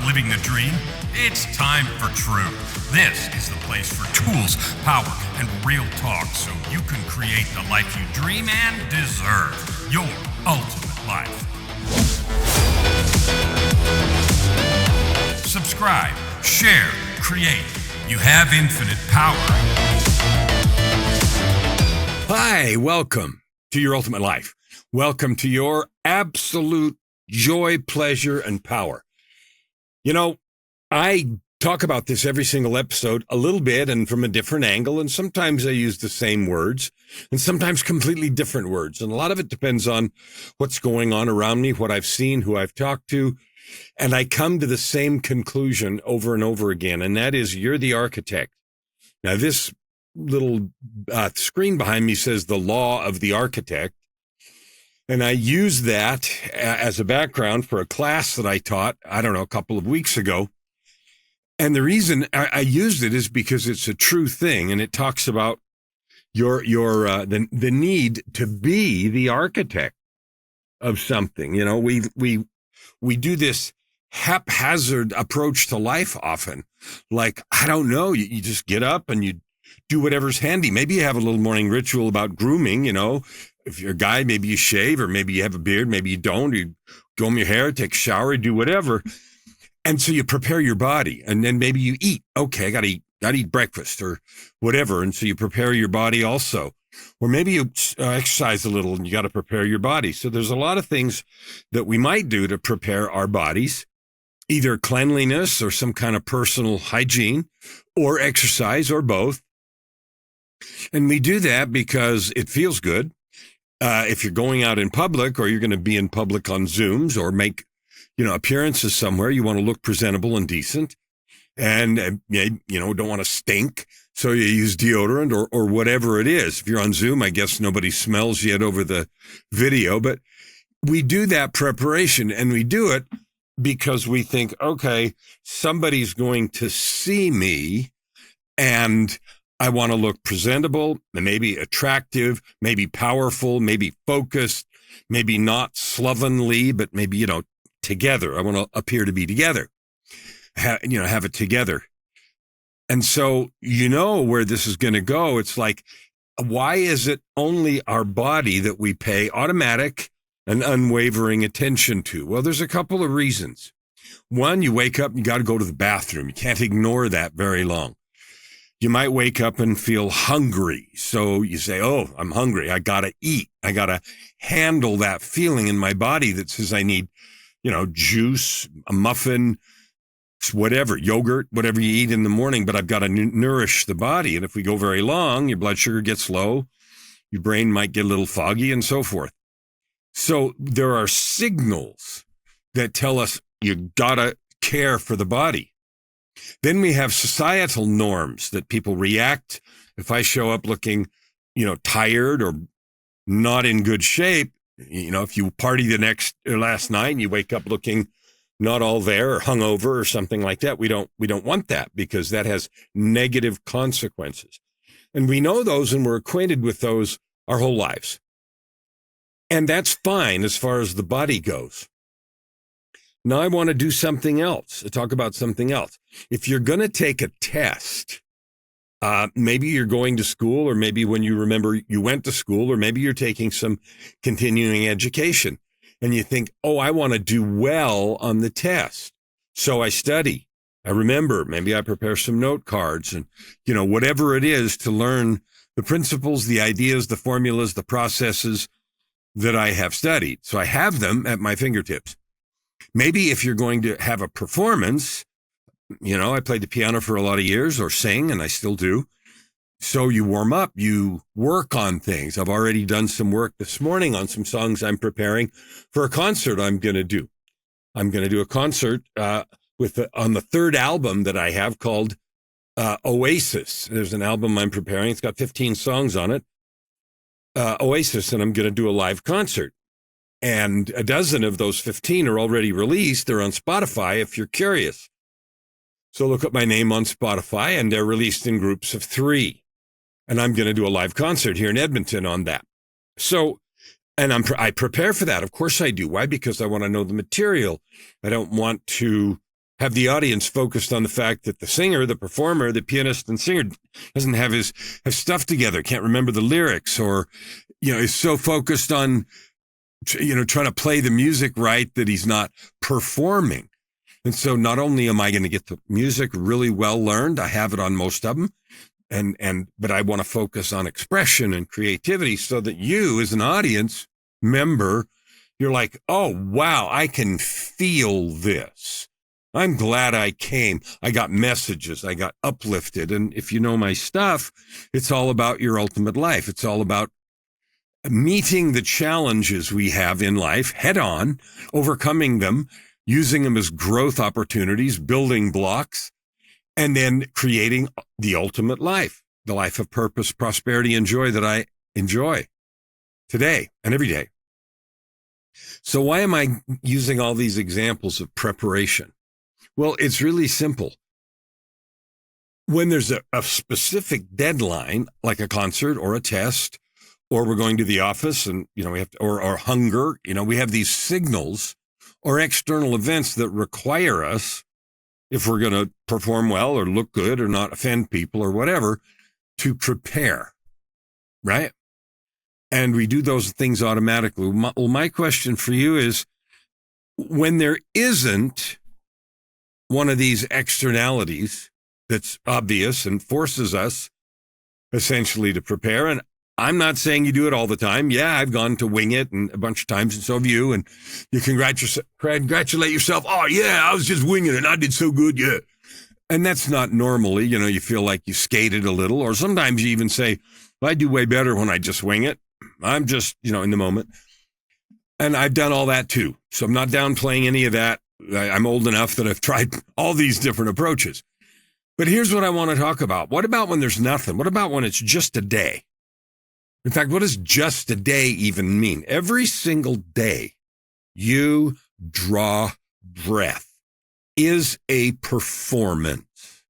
living the dream? It's time for True. This is the place for tools, power, and real talk so you can create the life you dream and deserve. Your ultimate life. Subscribe, share, create. You have infinite power. Hi, welcome to your ultimate life. Welcome to your absolute joy, pleasure, and power. You know, I talk about this every single episode a little bit and from a different angle, and sometimes I use the same words and sometimes completely different words. And a lot of it depends on what's going on around me, what I've seen, who I've talked to. And I come to the same conclusion over and over again, and that is you're the architect. Now, this little screen behind me says the law of the architect. And I use that as a background for a class that I taught, a couple of weeks ago. And the reason I used it is because it's a true thing. And it talks about the need to be the architect of something. You know, we do this haphazard approach to life often. Like, I don't know, you just get up and you do whatever's handy. Maybe you have a little morning ritual about grooming, you know. If you're a guy, maybe you shave, or maybe you have a beard, maybe you don't. You comb your hair, take a shower, do whatever. And so you prepare your body, and then maybe you eat. Okay, I gotta eat breakfast or whatever. And so you prepare your body also. Or maybe you exercise a little and you got to prepare your body. So there's a lot of things that we might do to prepare our bodies, either cleanliness or some kind of personal hygiene, or exercise, or both. And we do that because it feels good. If you're going out in public, or you're going to be in public on Zooms or make, appearances somewhere, you want to look presentable and decent, and don't want to stink. So you use deodorant or whatever it is. If you're on Zoom, I guess nobody smells yet over the video, but we do that preparation, and we do it because we think, okay, somebody's going to see me, and I want to look presentable, maybe attractive, maybe powerful, maybe focused, maybe not slovenly, but maybe, together. I want to appear to be together, have it together. And so, where this is going to go. It's like, why is it only our body that we pay automatic and unwavering attention to? Well, there's a couple of reasons. One, you wake up and you got to go to the bathroom. You can't ignore that very long. You might wake up and feel hungry. So you say, oh, I'm hungry. I got to eat. I got to handle that feeling in my body that says I need, juice, a muffin, whatever, yogurt, whatever you eat in the morning, but I've got to nourish the body. And if we go very long, your blood sugar gets low, your brain might get a little foggy, and so forth. So there are signals that tell us you got to care for the body. Then we have societal norms that people react. If I show up looking, tired or not in good shape, if you party last night and you wake up looking not all there or hungover or something like that, we don't want that, because that has negative consequences. And we know those, and we're acquainted with those our whole lives. And that's fine as far as the body goes. Now I want to do something else, talk about something else. If you're going to take a test, maybe you're going to school, or maybe when you remember you went to school, or maybe you're taking some continuing education, and you think, oh, I want to do well on the test. So I study. I remember, maybe I prepare some note cards and, whatever it is to learn the principles, the ideas, the formulas, the processes that I have studied. So I have them at my fingertips. Maybe if you're going to have a performance, I played the piano for a lot of years, or sing, and I still do. So you warm up, you work on things. I've already done some work this morning on some songs I'm preparing for a concert I'm going to do. I'm going to do a concert on the third album that I have called Oasis. There's an album I'm preparing. It's got 15 songs on it, Oasis, and I'm going to do a live concert. And a dozen of those 15 are already released. They're on Spotify if you're curious. So look up my name on Spotify, and they're released in groups of 3. And I'm going to do a live concert here in Edmonton on that. So, and I prepare for that. Of course I do. Why? Because I want to know the material. I don't want to have the audience focused on the fact that the singer, the performer, the pianist and singer doesn't have his stuff together, can't remember the lyrics, or, is so focused on, trying to play the music right that he's not performing. And so not only am I going to get the music really well learned, I have it on most of them, but I want to focus on expression and creativity so that you as an audience member, you're like, oh, wow, I can feel this. I'm glad I came. I got messages. I got uplifted. And if you know my stuff, it's all about your ultimate life. It's all about meeting the challenges we have in life head on, overcoming them, using them as growth opportunities, building blocks, and then creating the ultimate life, the life of purpose, prosperity, and joy that I enjoy today and every day. So why am I using all these examples of preparation? Well, it's really simple. When there's a specific deadline, like a concert or a test, or we're going to the office and, we have to, or hunger, we have these signals or external events that require us, if we're going to perform well or look good or not offend people or whatever, to prepare, right? And we do those things automatically. My question for you is, when there isn't one of these externalities that's obvious and forces us essentially to prepare, and I'm not saying you do it all the time. Yeah, I've gone to wing it and a bunch of times, and so have you, and you congratulate yourself. Oh, yeah, I was just winging it. I did so good, yeah. And that's not normally, you feel like you skated a little, or sometimes you even say, well, I do way better when I just wing it. I'm just, in the moment. And I've done all that too. So I'm not downplaying any of that. I'm old enough that I've tried all these different approaches. But here's what I want to talk about. What about when there's nothing? What about when it's just a day? In fact, what does just a day even mean? Every single day you draw breath is a performance.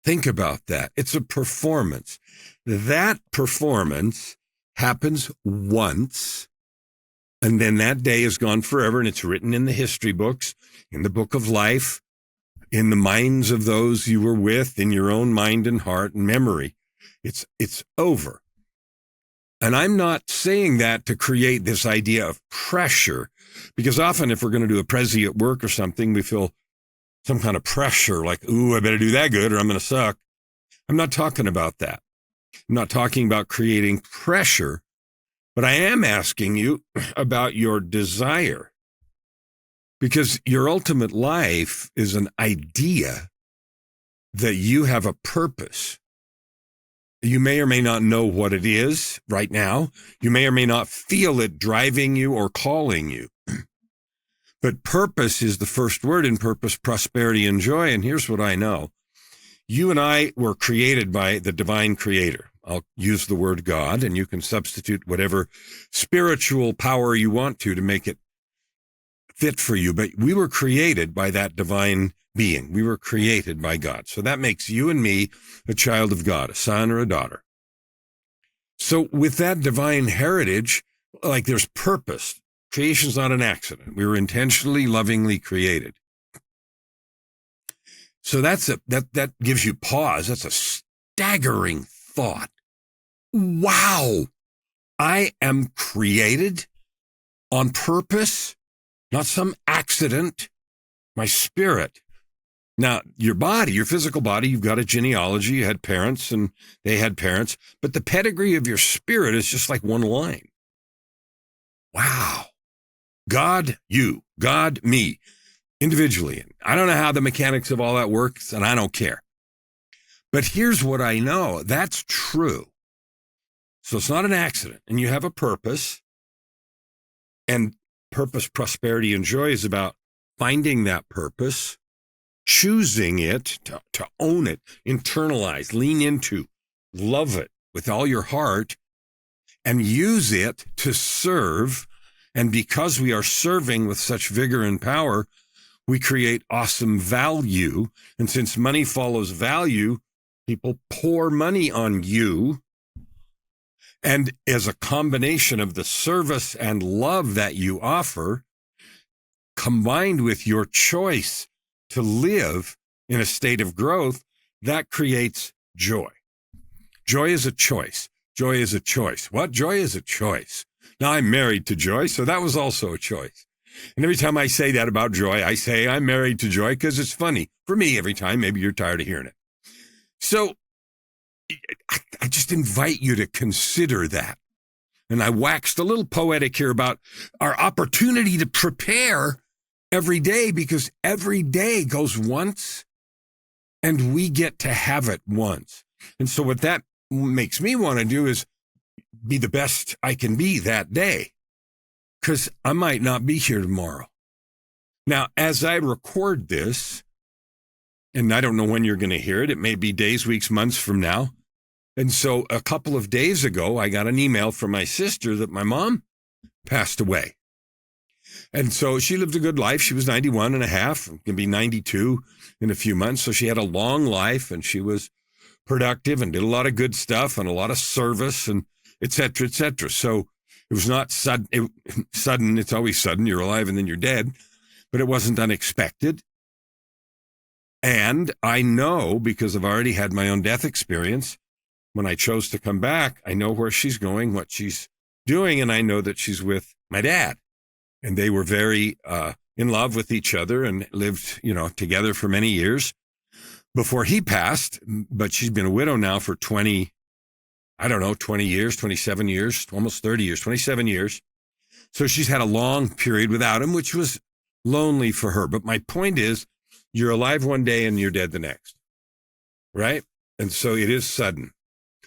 Think about that. It's a performance. That performance happens once, and then that day is gone forever, and it's written in the history books, in the book of life, in the minds of those you were with, in your own mind and heart and memory. It's over. And I'm not saying that to create this idea of pressure, because often if we're going to do a prezi at work or something, we feel some kind of pressure, like, ooh, I better do that good or I'm going to suck. I'm not talking about that. I'm not talking about creating pressure, but I am asking you about your desire, because your ultimate life is an idea that you have a purpose. You may or may not know what it is right now. You may or may not feel it driving you or calling you. But purpose is the first word in purpose, prosperity, and joy. And here's what I know. You and I were created by the divine creator. I'll use the word God, and you can substitute whatever spiritual power you want to make it fit for you. But we were created by that divine being. We were created by God. So that makes you and me a child of God, a son or a daughter. So with that divine heritage, like there's purpose. Creation's not an accident. We were intentionally, lovingly created. So that gives you pause. That's a staggering thought. Wow. I am created on purpose, not some accident. My spirit. Now, your body, your physical body, you've got a genealogy. You had parents and they had parents, but the pedigree of your spirit is just like one line. Wow. God, you, God, me, individually. I don't know how the mechanics of all that works, and I don't care. But here's what I know. That's true. So it's not an accident, and you have a purpose, and purpose, prosperity, and joy is about finding that purpose, choosing it, to own it, internalize, lean into, love it with all your heart, and use it to serve. And because we are serving with such vigor and power, we create awesome value. And since money follows value, people pour money on you. And as a combination of the service and love that you offer, combined with your choice to live in a state of growth, that creates joy. Joy is a choice. Joy is a choice. What? Joy is a choice. Now, I'm married to joy, so that was also a choice. And every time I say that about joy, I say I'm married to joy because it's funny. For me, every time, maybe you're tired of hearing it. So I just invite you to consider that. And I waxed a little poetic here about our opportunity to prepare every day, because every day goes once and we get to have it once. And so what that makes me want to do is be the best I can be that day, because I might not be here tomorrow. Now, as I record this, and I don't know when you're going to hear it, it may be days, weeks, months from now. And so a couple of days ago, I got an email from my sister that my mom passed away. And so she lived a good life. She was 91 and a half, going to be 92 in a few months. So she had a long life, and she was productive and did a lot of good stuff and a lot of service and et cetera, et cetera. So it was not sudden. It's always sudden. You're alive and then you're dead, but it wasn't unexpected. And I know, because I've already had my own death experience, when I chose to come back, I know where she's going, what she's doing, and I know that she's with my dad. And they were very in love with each other and lived, together for many years before he passed. But she's been a widow now for 20 years, 27 years, almost 30 years, 27 years. So she's had a long period without him, which was lonely for her. But my point is, you're alive one day and you're dead the next, right? And so it is sudden.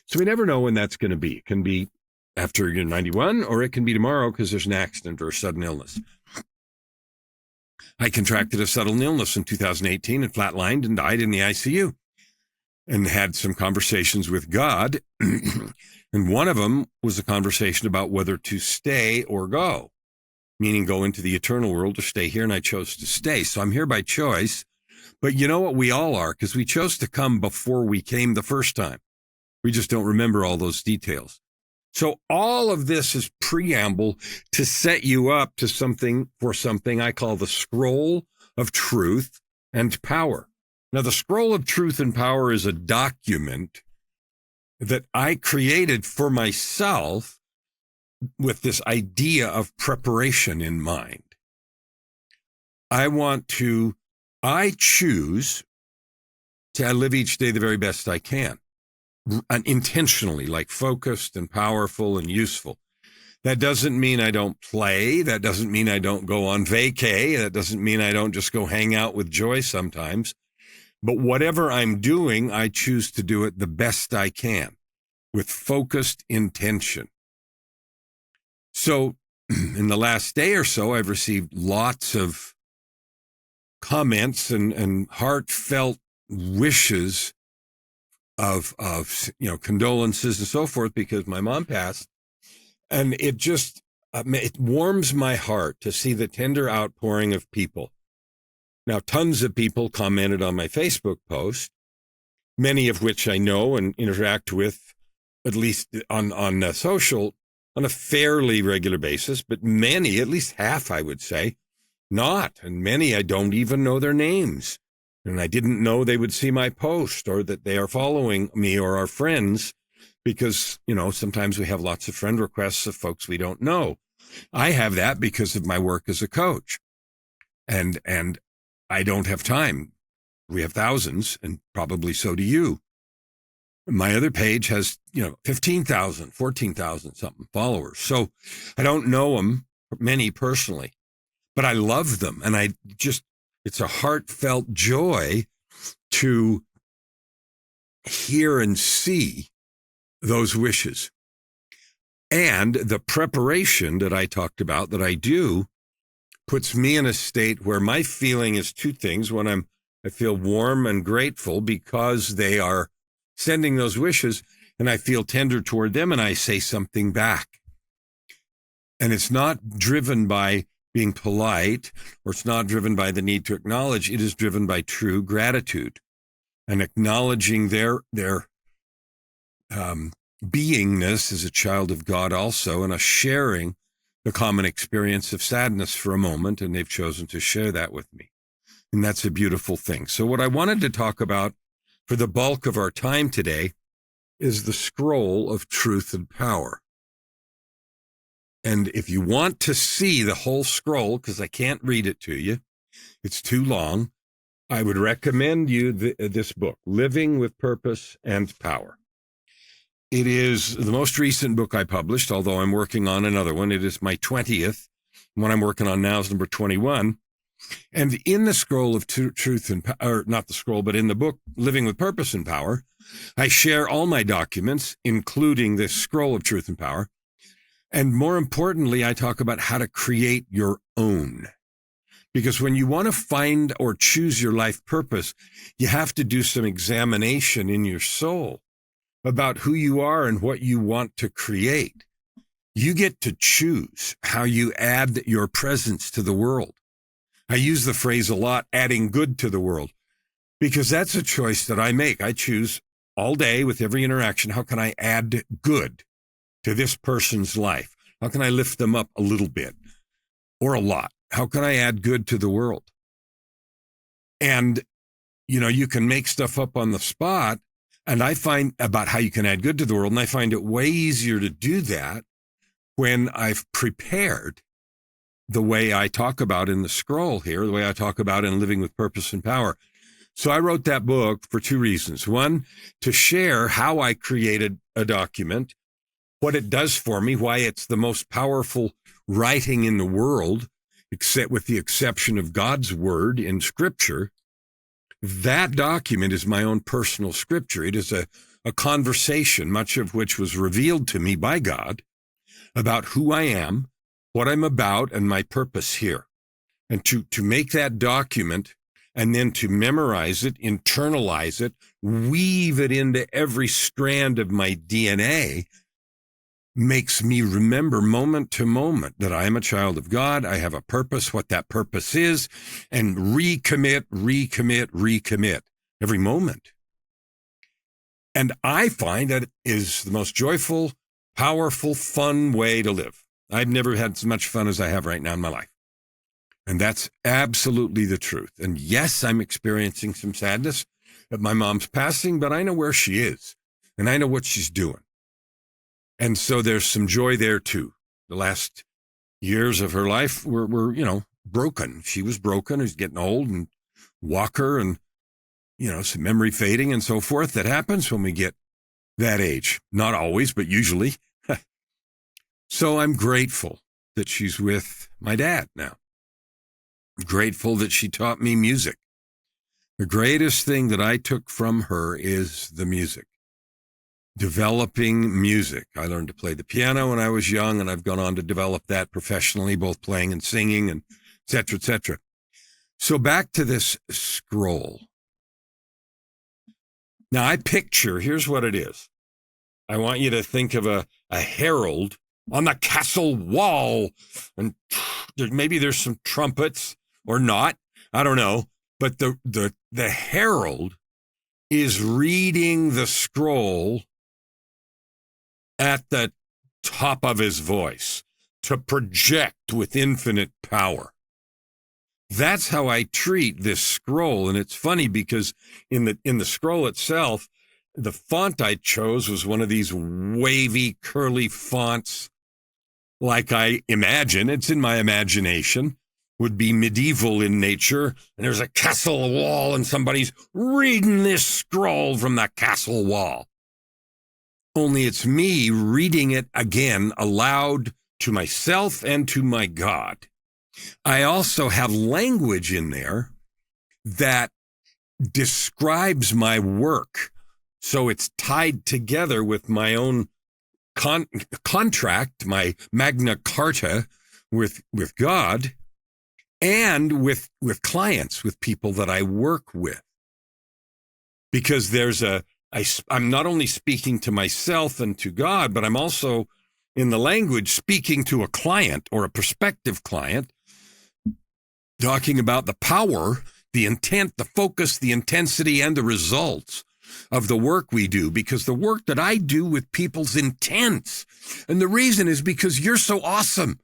So we never know when that's going to be. It can be after you're 91, or it can be tomorrow because there's an accident or a sudden illness. I contracted a sudden illness in 2018 and flatlined and died in the ICU, and had some conversations with God. And one of them was a conversation about whether to stay or go, meaning go into the eternal world or stay here. And I chose to stay. So I'm here by choice. But you know what? We all are, because we chose to come before we came the first time. We just don't remember all those details. So all of this is preamble to set you up to something I call the scroll of truth and power. Now, the scroll of truth and power is a document that I created for myself with this idea of preparation in mind. I choose to live each day the very best I can. And intentionally, like focused and powerful and useful. That doesn't mean I don't play. That doesn't mean I don't go on vacay. That doesn't mean I don't just go hang out with joy sometimes. But whatever I'm doing, I choose to do it the best I can with focused intention. So in the last day or so, I've received lots of comments and heartfelt wishes of condolences and so forth, because my mom passed. And it just, it warms my heart to see the tender outpouring of people. Now, tons of people commented on my Facebook post, many of which I know and interact with, at least on social, on a fairly regular basis, but many, at least half, I would say, not. And many, I don't even know their names. And I didn't know they would see my post, or that they are following me or our friends, because, sometimes we have lots of friend requests of folks we don't know. I have that because of my work as a coach. And I don't have time. We have thousands, and probably so do you. My other page has, 15,000, 14,000 something followers. So I don't know them, many personally, but I love them. And it's a heartfelt joy to hear and see those wishes. And the preparation that I talked about, that I do, puts me in a state where my feeling is two things. When I feel warm and grateful because they are sending those wishes, and I feel tender toward them, and I say something back. And it's not driven by being polite, or it's not driven by the need to acknowledge. It is driven by true gratitude and acknowledging their beingness as a child of God also, and a sharing the common experience of sadness for a moment, and they've chosen to share that with me. And that's a beautiful thing. So what I wanted to talk about for the bulk of our time today is the scroll of truth and power. And if you want to see the whole scroll, because I can't read it to you, it's too long, I would recommend you this book, Living with Purpose and Power. It is the most recent book I published, although I'm working on another one. It is my 20th. One I'm working on now is number 21. And in the scroll of truth and power, not the scroll, but in the book, Living with Purpose and Power, I share all my documents, including this scroll of truth and power. And more importantly, I talk about how to create your own. Because when you want to find or choose your life purpose, you have to do some examination in your soul about who you are and what you want to create. You get to choose how you add your presence to the world. I use the phrase a lot, adding good to the world, because that's a choice that I make. I choose all day with every interaction, how can I add good to this person's life? How can I lift them up a little bit or a lot? How can I add good to the world? And, you can make stuff up on the spot, and I find about how you can add good to the world, and I find it way easier to do that when I've prepared the way I talk about in the scroll here, the way I talk about in Living with Purpose and Power. So I wrote that book for two reasons. One, to share how I created a document, what it does for me, why it's the most powerful writing in the world, except with the exception of God's word in Scripture. That document is my own personal scripture. It is a conversation, much of which was revealed to me by God, about who I am, what I'm about, and my purpose here. And to make that document and then to memorize it, internalize it, weave it into every strand of my DNA makes me remember moment to moment that I am a child of God. I have a purpose, what that purpose is, and recommit every moment. And I find that it is the most joyful, powerful, fun way to live. I've never had as much fun as I have right now in my life. And that's absolutely the truth. And yes, I'm experiencing some sadness at my mom's passing, but I know where she is and I know what she's doing. And so there's some joy there too. The last years of her life were broken. She was broken. She's getting old, and walker and, some memory fading and so forth that happens when we get that age. Not always, but usually. So I'm grateful that she's with my dad now. I'm grateful that she taught me music. The greatest thing that I took from her is the music. Developing music. I learned to play the piano when I was young, and I've gone on to develop that professionally, both playing and singing, and et cetera, et cetera. So back to this scroll. Now I picture, here's what it is. I want you to think of a herald on the castle wall, and maybe there's some trumpets or not. I don't know. But the herald is reading the scroll at the top of his voice to project with infinite power. That's how I treat this scroll. And it's funny because in the scroll itself, the font I chose was one of these wavy, curly fonts, like I imagine, it's in my imagination, would be medieval in nature. And there's a castle wall and somebody's reading this scroll from the castle wall. Only it's me reading it again aloud to myself and to my God. I also have language in there that describes my work. So it's tied together with my own contract, my Magna Carta with God, and with clients, with people that I work with. Because I'm not only speaking to myself and to God, but I'm also in the language speaking to a client or a prospective client, talking about the power, the intent, the focus, the intensity, and the results of the work we do, because the work that I do with people's intense. And the reason is because you're so awesome.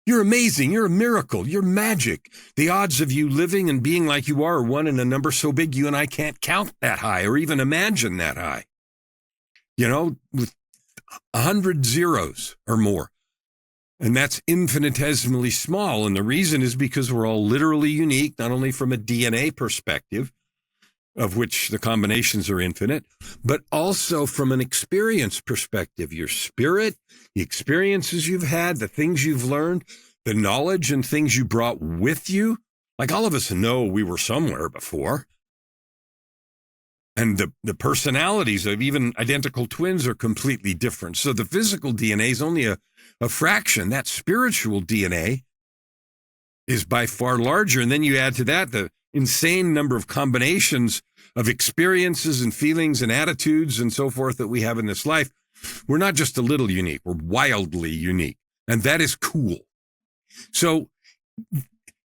You're amazing. You're a miracle. You're magic. The odds of you living and being like you are one in a number so big you and I can't count that high or even imagine that high. With 100 zeros or more. And that's infinitesimally small. And the reason is because we're all literally unique, not only from a DNA perspective, of which the combinations are infinite, but also from an experience perspective. Your spirit, the experiences you've had, the things you've learned, the knowledge and things you brought with you. Like all of us know we were somewhere before. And the personalities of even identical twins are completely different. So the physical DNA is only a fraction. That spiritual DNA is by far larger. And then you add to that the insane number of combinations of experiences and feelings and attitudes and so forth that we have in this life. We're not just a little unique. We're wildly unique. And that is cool. So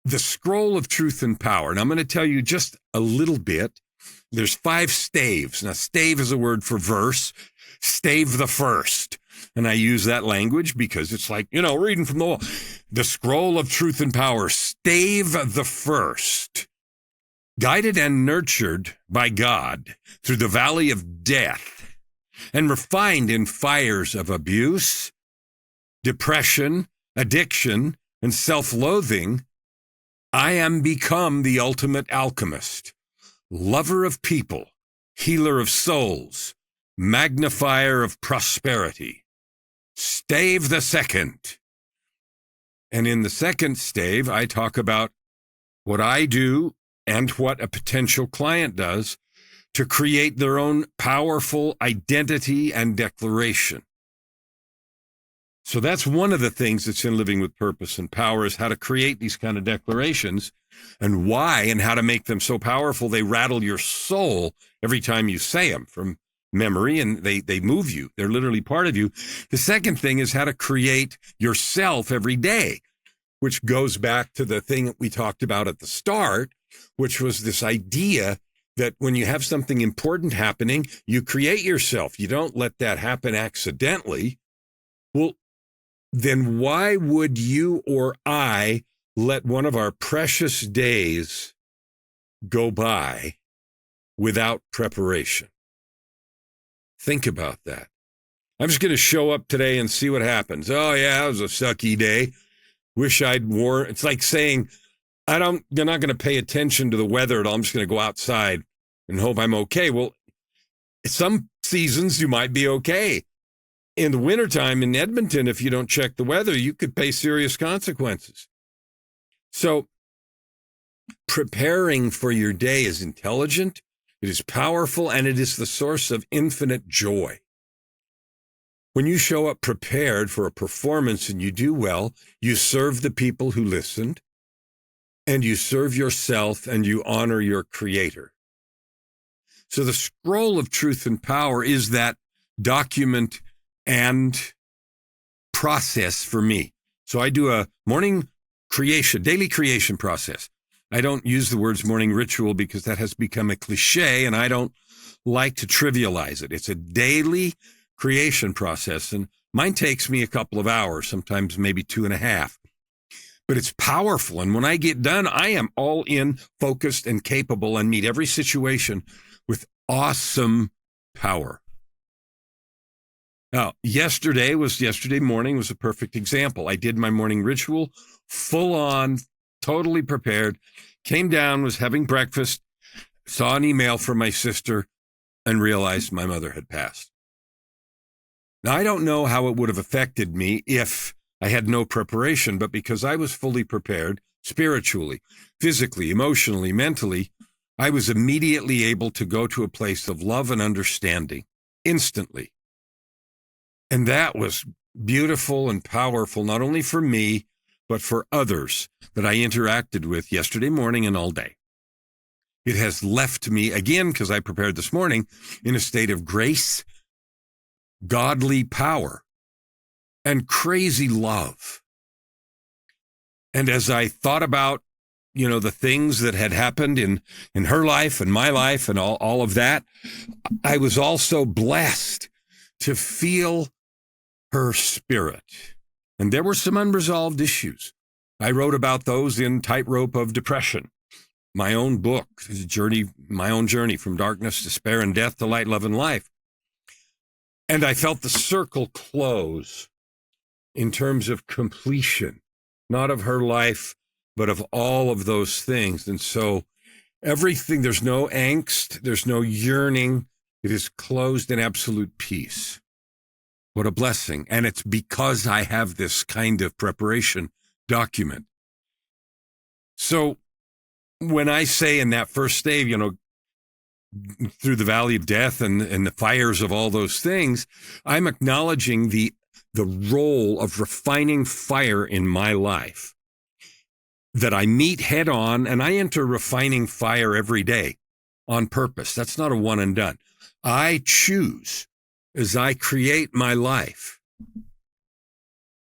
the scroll of truth and power, and I'm going to tell you just a little bit. There's 5 staves. Now, stave is a word for verse. Stave the first. And I use that language because it's like, reading from the wall. The scroll of truth and power, stave the first. Guided and nurtured by God through the valley of death and refined in fires of abuse, depression, addiction, and self-loathing, I am become the ultimate alchemist. Lover of people, healer of souls, magnifier of prosperity. Stave the second. And in the second stave, I talk about what I do and what a potential client does to create their own powerful identity and declaration. So that's one of the things that's in Living with Purpose and Power, is how to create these kind of declarations and why and how to make them so powerful they rattle your soul every time you say them from memory, and they move you. They're literally part of you. The second thing is how to create yourself every day, which goes back to the thing that we talked about at the start, which was this idea that when you have something important happening, you create yourself. You don't let that happen accidentally. Well, then why would you or I let one of our precious days go by without preparation? Think about that. I'm just going to show up today and see what happens. Oh, yeah, it was a sucky day. Wish I'd worn. It's like saying, you're not going to pay attention to the weather at all. I'm just going to go outside and hope I'm okay. Well, some seasons you might be okay. In the wintertime in Edmonton, if you don't check the weather, you could pay serious consequences. So preparing for your day is intelligent, it is powerful, and it is the source of infinite joy. When you show up prepared for a performance and you do well, you serve the people who listened, and you serve yourself, and you honor your creator. So the scroll of truth and power is that document and process for me. So I do a morning creation, daily creation process. I don't use the words morning ritual because that has become a cliche, and I don't like to trivialize it. It's a daily creation process, and mine takes me a couple of hours, sometimes maybe 2.5. But it's powerful, and when I get done, I am all in, focused, and capable, and meet every situation with awesome power. Now, yesterday morning was a perfect example. I did my morning ritual, full on, totally prepared, came down, was having breakfast, saw an email from my sister, and realized my mother had passed. Now, I don't know how it would have affected me if I had no preparation, but because I was fully prepared, spiritually, physically, emotionally, mentally, I was immediately able to go to a place of love and understanding instantly. And that was beautiful and powerful, not only for me, but for others that I interacted with yesterday morning and all day. It has left me, again, because I prepared this morning, in a state of grace, godly power, and crazy love. And as I thought about, the things that had happened in her life and my life and all of that, I was also blessed to feel her spirit And there were some unresolved issues. I wrote about those in Tightrope of Depression, my own book, my own journey from darkness, despair, and death to light, love, and life. And I felt the circle close in terms of completion, not of her life, but of all of those things. And so everything, there's no angst, there's no yearning. It is closed in absolute peace. What a blessing. And it's because I have this kind of preparation document. So when I say in that first stave, through the valley of death and the fires of all those things, I'm acknowledging the role of refining fire in my life that I meet head on, and I enter refining fire every day on purpose. That's not a one and done. I choose as I create my life,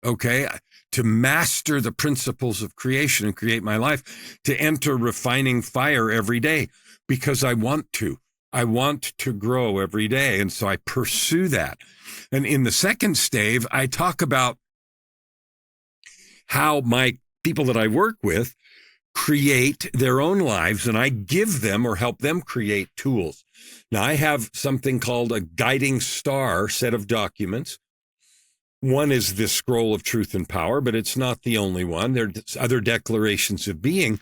okay, to master the principles of creation and create my life, to enter refining fire every day because I want to. I want to grow every day. And so I pursue that. And in the second stave, I talk about how my people that I work with create their own lives, and I give them or help them create tools. Now, I have something called a guiding star set of documents. One is this scroll of truth and power, but it's not the only one. There's other declarations of being,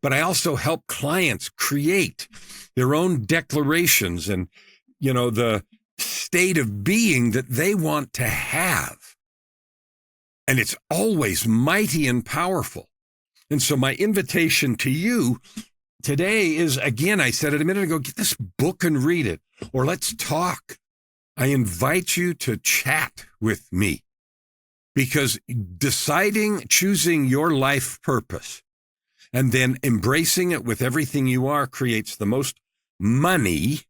but I also help clients create their own declarations and, the state of being that they want to have. And it's always mighty and powerful. And so my invitation to you today is, again, I said it a minute ago, get this book and read it, or let's talk. I invite you to chat with me, because choosing your life purpose and then embracing it with everything you are creates the most money,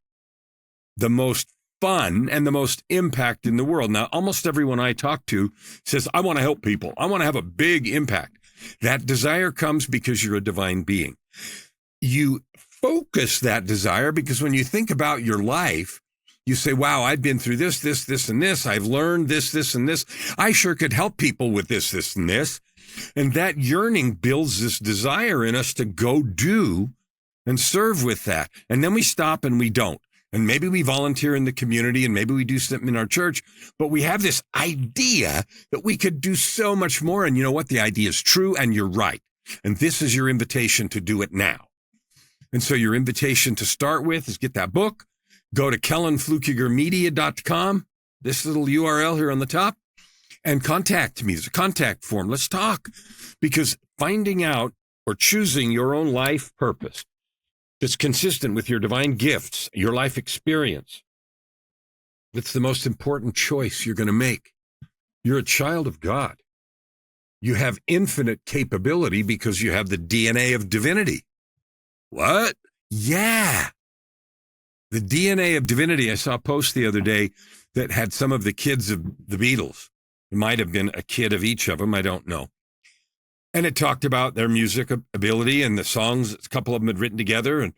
the most fun, and the most impact in the world. Now, almost everyone I talk to says, I want to help people. I want to have a big impact. That desire comes because you're a divine being. You focus that desire because when you think about your life, you say, wow, I've been through this, and this. I've learned this, and this. I sure could help people with this, and this. And that yearning builds this desire in us to go do and serve with that. And then we stop and we don't. And maybe we volunteer in the community and maybe we do something in our church, but we have this idea that we could do so much more. And you know what? The idea is true and you're right. And this is your invitation to do it now. And so your invitation to start with is get that book, go to KellanFluckigerMedia.com, this little URL here on the top, and contact me. There's a contact form. Let's talk, because finding out or choosing your own life purpose that's consistent with your divine gifts, your life experience, it's the most important choice you're going to make. You're a child of God. You have infinite capability because you have the DNA of divinity. What? Yeah. The DNA of divinity. I saw a post the other day that had some of the kids of the Beatles. It might have been a kid of each of them. I don't know. And it talked about their music ability and the songs a couple of them had written together. And,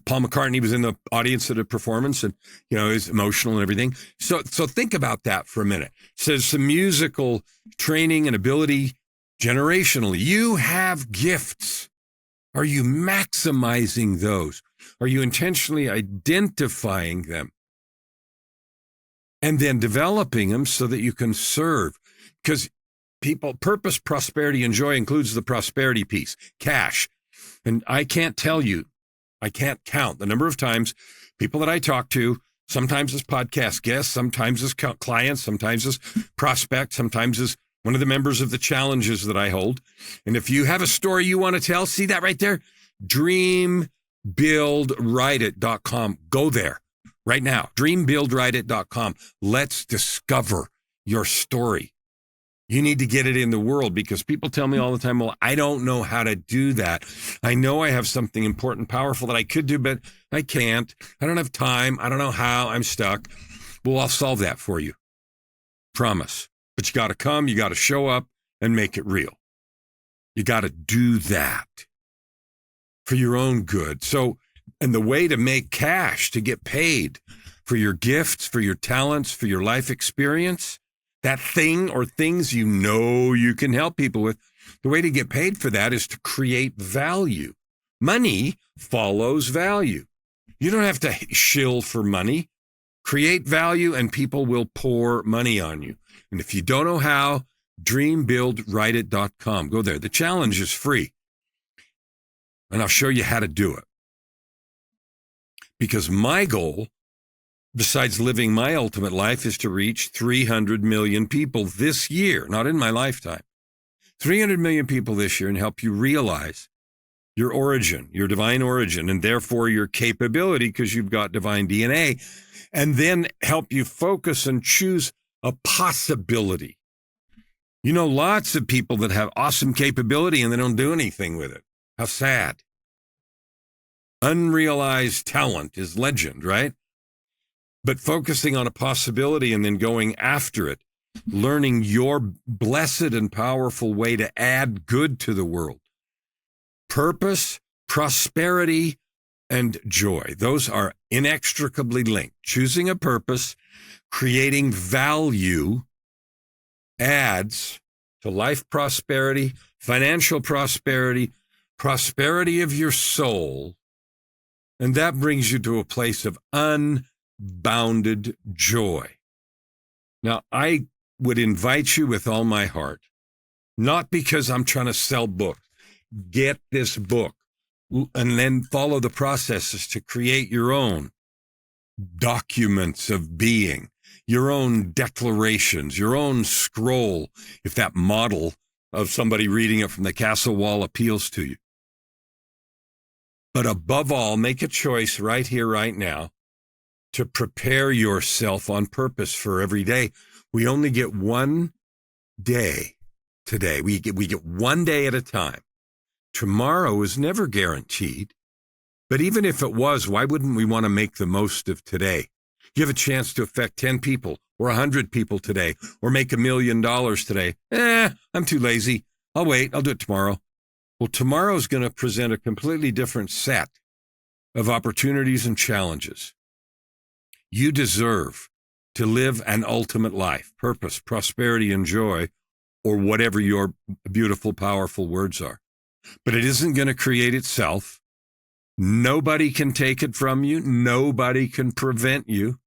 Paul McCartney was in the audience at a performance and, he's emotional and everything. So think about that for a minute. It says some musical training and ability generationally. You have gifts. Are you maximizing those? Are you intentionally identifying them and then developing them so that you can serve? Because purpose, prosperity, and joy includes the prosperity piece, cash. And I can't count the number of times people that I talk to, sometimes as podcast guests, sometimes as clients, sometimes as prospects, sometimes as one of the members of the challenges that I hold. And if you have a story you want to tell, see that right there? DreamBuildWriteIt.com. Go there right now. DreamBuildWriteIt.com. Let's discover your story. You need to get it in the world, because people tell me all the time, well, I don't know how to do that. I know I have something important, powerful that I could do, but I can't. I don't have time. I don't know how. I'm stuck. Well, I'll solve that for you. Promise. But you got to come, you got to show up and make it real. You got to do that for your own good. So, and the way to make cash, to get paid for your gifts, for your talents, for your life experience, that thing or things you know you can help people with, the way to get paid for that is to create value. Money follows value. You don't have to shill for money. Create value and people will pour money on you. And if you don't know how, dreambuildwriteit.com. Go there. The challenge is free. And I'll show you how to do it. Because my goal, besides living my ultimate life, is to reach 300 million people this year, not in my lifetime. 300 million people this year, and help you realize your origin, your divine origin, and therefore your capability because you've got divine DNA, and then help you focus and choose a possibility. You know, lots of people that have awesome capability and they don't do anything with it. How sad. Unrealized talent is legend, right? But focusing on a possibility and then going after it, learning your blessed and powerful way to add good to the world. Purpose, prosperity, and joy. Those are inextricably linked. Choosing a purpose, creating value, adds to life prosperity, financial prosperity, prosperity of your soul, and that brings you to a place of unbounded joy. Now, I would invite you with all my heart, not because I'm trying to sell books. Get this book and then follow the processes to create your own documents of being, your own declarations, your own scroll, if that model of somebody reading it from the castle wall appeals to you. But above all, make a choice right here, right now, to prepare yourself on purpose for every day. We only get one day today. We get one day at a time. Tomorrow is never guaranteed. But even if it was, why wouldn't we want to make the most of today? You have a chance to affect 10 people or 100 people today, or make $1 million today. I'm too lazy. I'll wait. I'll do it tomorrow. Well, tomorrow's going to present a completely different set of opportunities and challenges. You deserve to live an ultimate life, purpose, prosperity, and joy, or whatever your beautiful, powerful words are. But it isn't going to create itself. Nobody can take it from you. Nobody can prevent you.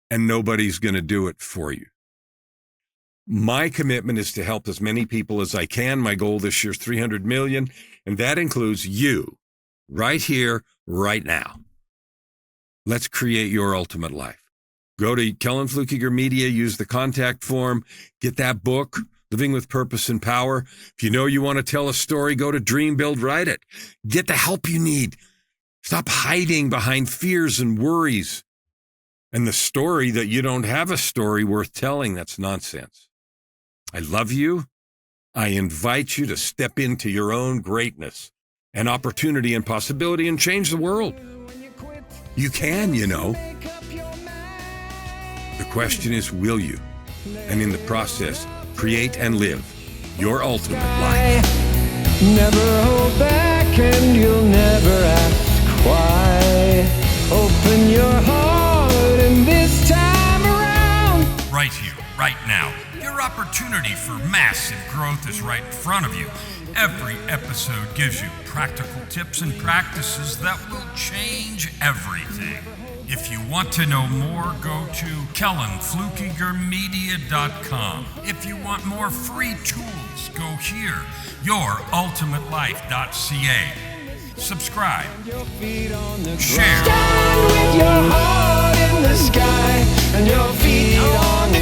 And nobody's going to do it for you. My commitment is to help as many people as I can. My goal this year is 300 million, and that includes you right here, right now. Let's create your ultimate life. Go to Kellan Fluckiger Media, use the contact form, get that book, Living with Purpose and Power. If you know you want to tell a story, go to Dream, Build, Write It. Get the help you need. Stop hiding behind fears and worries and the story that you don't have a story worth telling. That's nonsense. I love you. I invite you to step into your own greatness and opportunity and possibility and change the world. You can, you know. The question is, will you? And in the process, create and live your ultimate life. Never hold back and you'll never ask why. Open your heart and this time around. Right here, right now. Your opportunity for massive growth is right in front of you. Every episode gives you practical tips and practices that will change everything. If you want to know more, go to KellanFluckigerMedia.com. If you want more free tools, go here, YourUltimateLife.ca. Subscribe, share. Stand with your heart in the sky and your feet on the